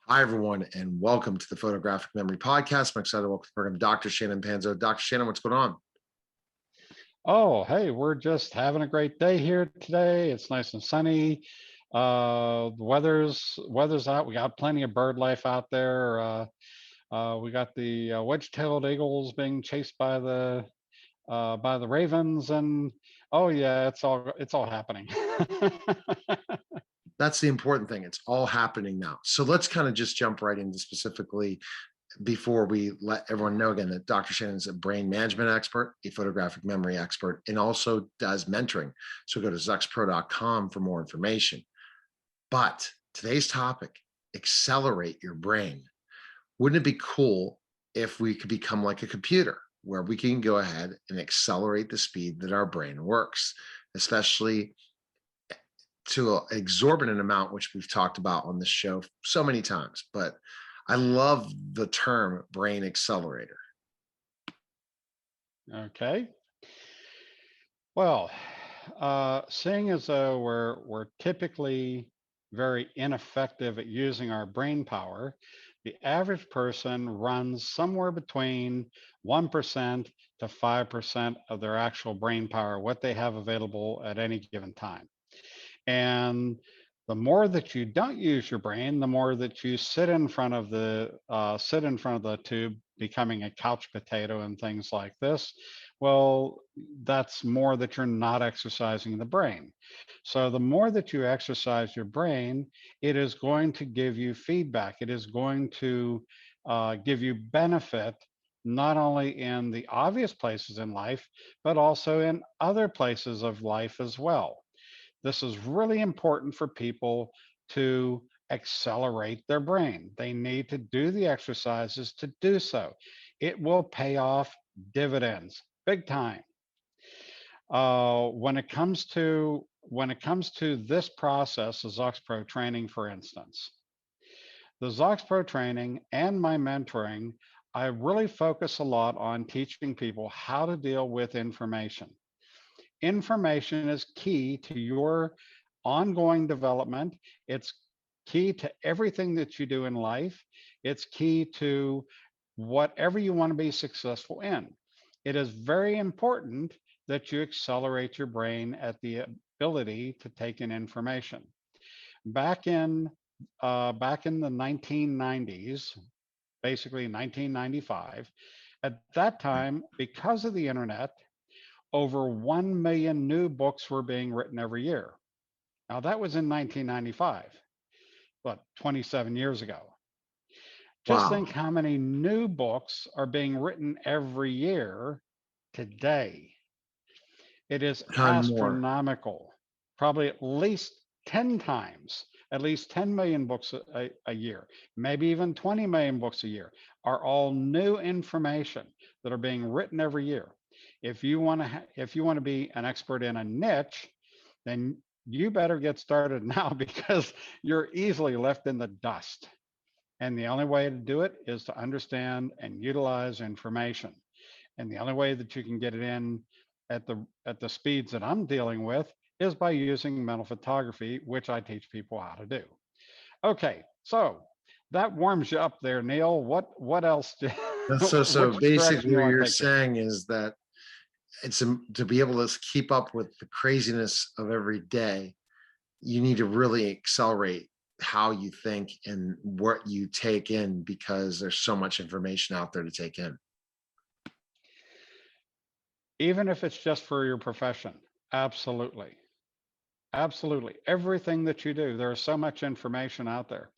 Hi, everyone, and welcome to the Photographic Memory Podcast. I'm excited to welcome to the program Dr. Shannon Panzo. Dr. Shannon, what's going on? Oh, hey, we're just having a great day here today. It's nice and sunny. The weather's out. We got plenty of bird life out there. We got the wedge-tailed eagles being chased by the ravens, and oh yeah, it's all happening. That's the important thing. It's all happening now. So let's kind of just jump right into specifically before we let everyone know again that Dr. Shannon is a brain management expert, a photographic memory expert, and also does mentoring. So go to zuxpro.com for more information. But today's topic, accelerate your brain. Wouldn't it be cool if we could become like a computer where we can go ahead and accelerate the speed that our brain works, especially to an exorbitant amount, which we've talked about on this show so many times. But I love the term brain accelerator. Okay. Well, seeing as though we're typically very ineffective at using our brain power, the average person runs somewhere between 1% to 5% of their actual brain power, what they have available at any given time. And the more that you don't use your brain, the more that you sit in front of the tube, becoming a couch potato and things like this. Well, that's more that you're not exercising the brain. So the more that you exercise your brain, it is going to give you feedback. It is going to give you benefit, not only in the obvious places in life, but also in other places of life as well. This is really important for people to accelerate their brain. They need to do the exercises to do so. It will pay off dividends big time. When it comes to this process, the ZoxPro training, for instance, the ZoxPro training and my mentoring, I really focus a lot on teaching people how to deal with information. Information is key to your ongoing development. It's key to everything that you do in life. It's key to whatever you want to be successful in. It is very important that you accelerate your brain at the ability to take in information. Back in back in the 1990s, basically 1995, at that time, because of the internet, over 1 million new books were being written every year. Now, that was in 1995, but 27 years ago. Just think Wow. how many new books are being written every year today. It is Ton more. astronomical, probably at least 10 times, at least 10 million books a year, maybe even 20 million books a year are all new information that are being written every year. If you want to be an expert in a niche, then you better get started now because you're easily left in the dust. And the only way to do it is to understand and utilize information. And the only way that you can get it in at the speeds that I'm dealing with is by using mental photography, which I teach people how to do. Okay, so that warms you up there, Neil. What else? So Which direction basically you what want you're to take this? saying is that it's to be able to keep up with the craziness of every day, you need to really accelerate how you think and what you take in because there's so much information out there to take in. Even if it's just for your profession, absolutely. Absolutely. Everything that you do, there's so much information out there.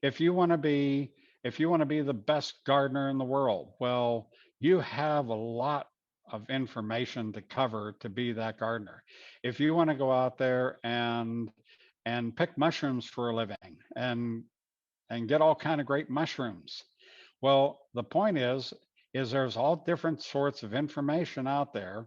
If you want to be if you want to be the best gardener in the world, well, you have a lot of information to cover to be that gardener. If you want to go out there and pick mushrooms for a living and get all kind of great mushrooms, well, the point is there's all different sorts of information out there,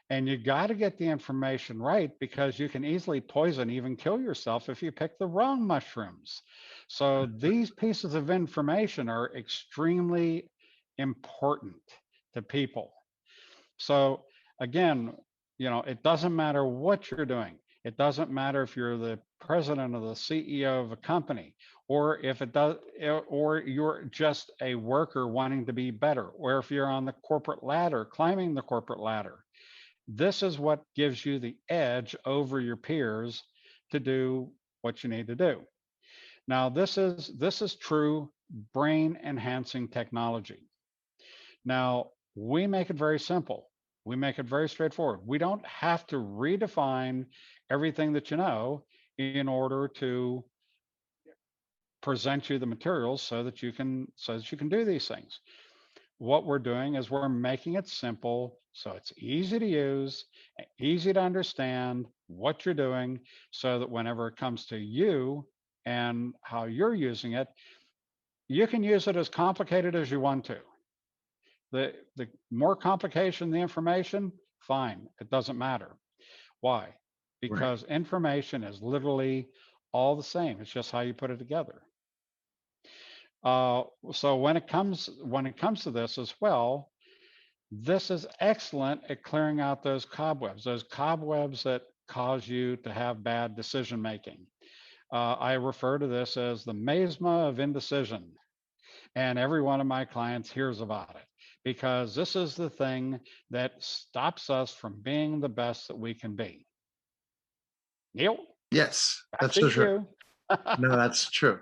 and you got to get the information right because you can easily poison, even kill yourself if you pick the wrong mushrooms. So these pieces of information are extremely important to people. So again, it doesn't matter what you're doing. It doesn't matter if you're the president or the CEO of a company, or if it does, or you're just a worker wanting to be better, or if you're on the corporate ladder, climbing the corporate ladder. This is what gives you the edge over your peers to do what you need to do. Now, this is true brain enhancing technology. Now, we make it very simple. We make it very straightforward. We don't have to redefine everything that you know in order to present you the materials so that you can do these things. What we're doing is we're making it simple so it's easy to use, easy to understand what you're doing, so that whenever it comes to you and how you're using it, you can use it as complicated as you want to. The more complication the information, fine, it doesn't matter. Why? Right. Because information is literally all the same. It's just how you put it together. So when it comes to this as well, this is excellent at clearing out those cobwebs that cause you to have bad decision making. I refer to this as the miasma of indecision, and every one of my clients hears about it because this is the thing that stops us from being the best that we can be. Neil, Yes, back that's to so true. you. No, that's true.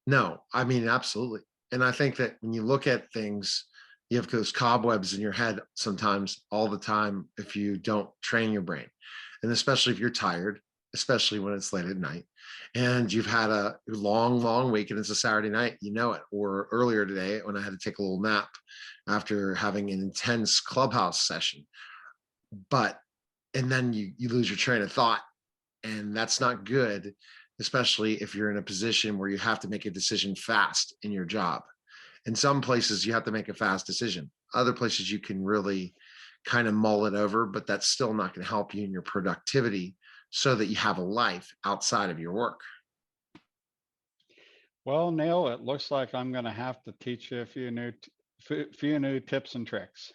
No, I mean, absolutely. And I think that when you look at things, you have those cobwebs in your head sometimes all the time if you don't train your brain. And especially if you're tired, especially when it's late at night and you've had a long, long week and it's a Saturday night, you know it. Or earlier today when I had to take a little nap after having an intense clubhouse session. But, and then you lose your train of thought, and that's not good, especially if you're in a position where you have to make a decision fast in your job. In some places you have to make a fast decision, other places you can really kind of mull it over, but that's still not going to help you in your productivity so that you have a life outside of your work. Well, Neil, it looks like I'm going to have to teach you a few new tips and tricks,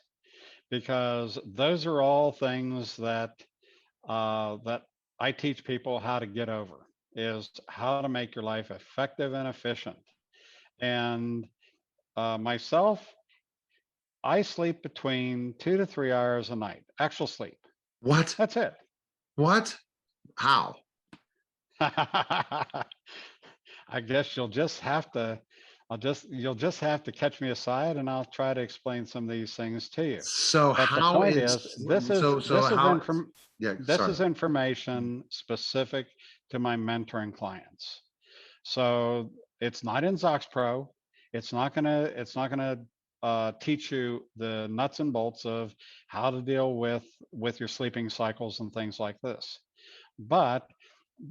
because those are all things that I teach people how to get over, is how to make your life effective and efficient. And myself, I sleep between 2 to 3 hours a night, actual sleep. What? That's it. What? How? I guess you'll just have to catch me aside, and I'll try to explain some of these things to you. So But the how point is is, this is so this is how inform yeah, this sorry. is information specific to my mentoring clients. So it's not in ZoxPro. It's not gonna teach you the nuts and bolts of how to deal with your sleeping cycles and things like this. But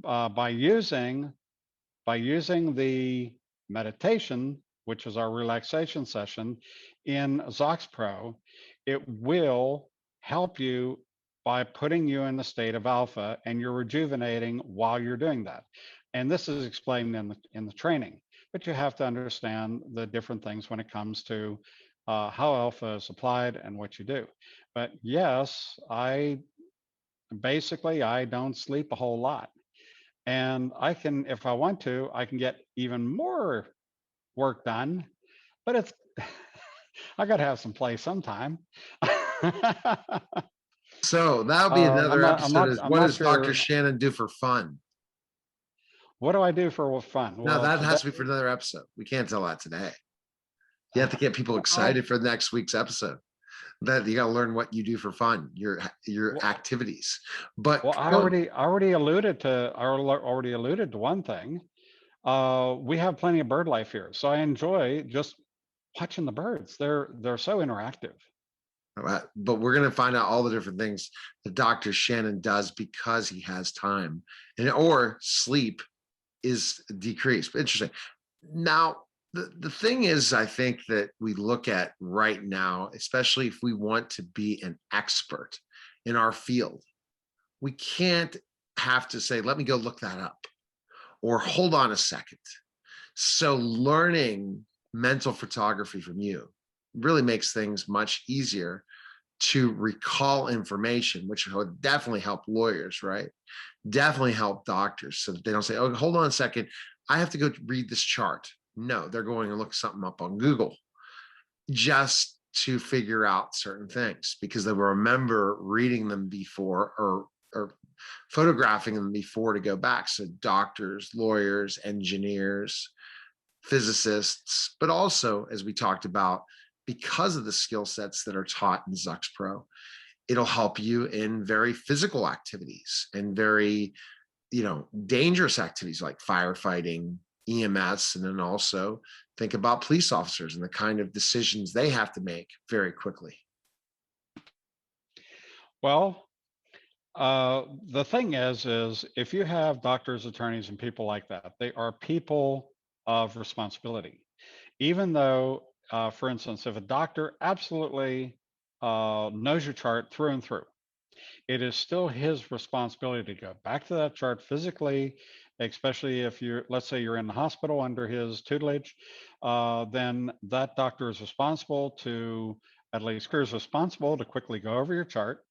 by using the meditation, which is our relaxation session in ZoxPro, it will help you by putting you in the state of alpha, and you're rejuvenating while you're doing that. And this is explained in the training, but you have to understand the different things when it comes to how alpha is applied and what you do. But yes, I don't sleep a whole lot, and I can, if I want to, I can get even more work done, but it's I got to have some play sometime. So that'll be I'm another not. I'm episode not. is I'm what not does Dr. sure. Shannon do for fun? What do I do for fun? No, Well, that today, has to be for another episode. We can't tell that today. You have to get people well, excited for next week's episode. That you got to learn what you do for fun, your well, activities. But well, I already alluded to one thing. We have plenty of bird life here, so I enjoy just watching the birds. They're so interactive. but we're going to find out all the different things that Dr. Shannon does because he has time and or sleep is decreased. Interesting. Now, the thing is, I think that we look at right now, especially if we want to be an expert in our field, we can't have to say, let me go look that up or hold on a second. So learning mental photography from you really makes things much easier to recall information, which would definitely help lawyers, right? Definitely help doctors so that they don't say, oh, hold on a second, I have to go read this chart. No, they're going to look something up on Google just to figure out certain things because they will remember reading them before or photographing them before to go back. So doctors, lawyers, engineers, physicists, but also, as we talked about, because of the skill sets that are taught in Zux Pro, it'll help you in very physical activities and very, dangerous activities like firefighting, EMS, and then also think about police officers and the kind of decisions they have to make very quickly. Well, the thing is if you have doctors, attorneys, and people like that, they are people of responsibility. Even though, for instance, if a doctor absolutely knows your chart through and through, it is still his responsibility to go back to that chart physically, especially if you're, let's say you're in the hospital under his tutelage, then that doctor is responsible to, at least is responsible to quickly go over your chart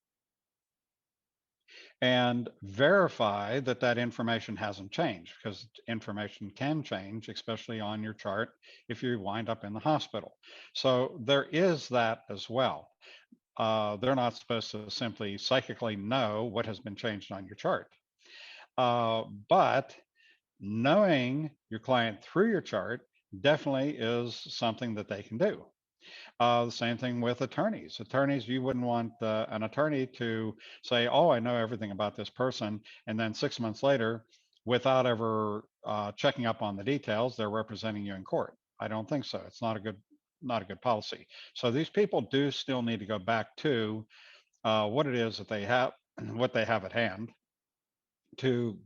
and verify that that information hasn't changed, because information can change, especially on your chart if you wind up in the hospital. So there is that as well. They're not supposed to simply psychically know what has been changed on your chart. But knowing your client through your chart definitely is something that they can do. The same thing with attorneys. Attorneys, you wouldn't want an attorney to say, oh, I know everything about this person. And then 6 months later, without ever checking up on the details, they're representing you in court. I don't think so. It's not a good policy. So these people do still need to go back to what it is that they have, what they have at hand, to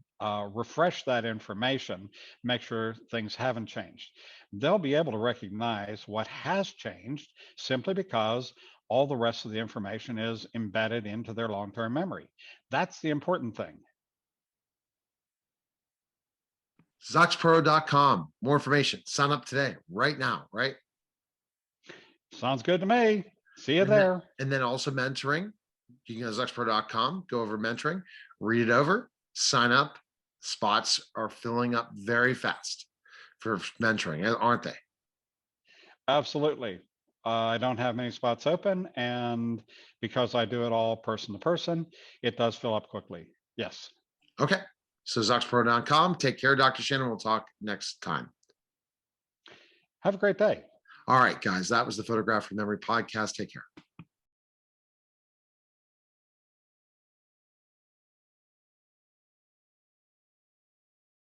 refresh that information, make sure things haven't changed. They'll be able to recognize what has changed simply because all the rest of the information is embedded into their long-term memory. That's the important thing. ZuxPro.com. More information. Sign up today, right now, right? Sounds good to me. See you And then, there. and then also mentoring. You can go to ZuxPro.com, go over mentoring, read it over, sign up. Spots are filling up very fast for mentoring, aren't they? Absolutely. I don't have many spots open, and because I do it all person to person, it does fill up quickly. Yes. Okay. So ZuxPro.com. Take care, Dr. Shannon. We'll talk next time. Have a great day. All right, guys. That was the Photographic Memory Podcast. Take care.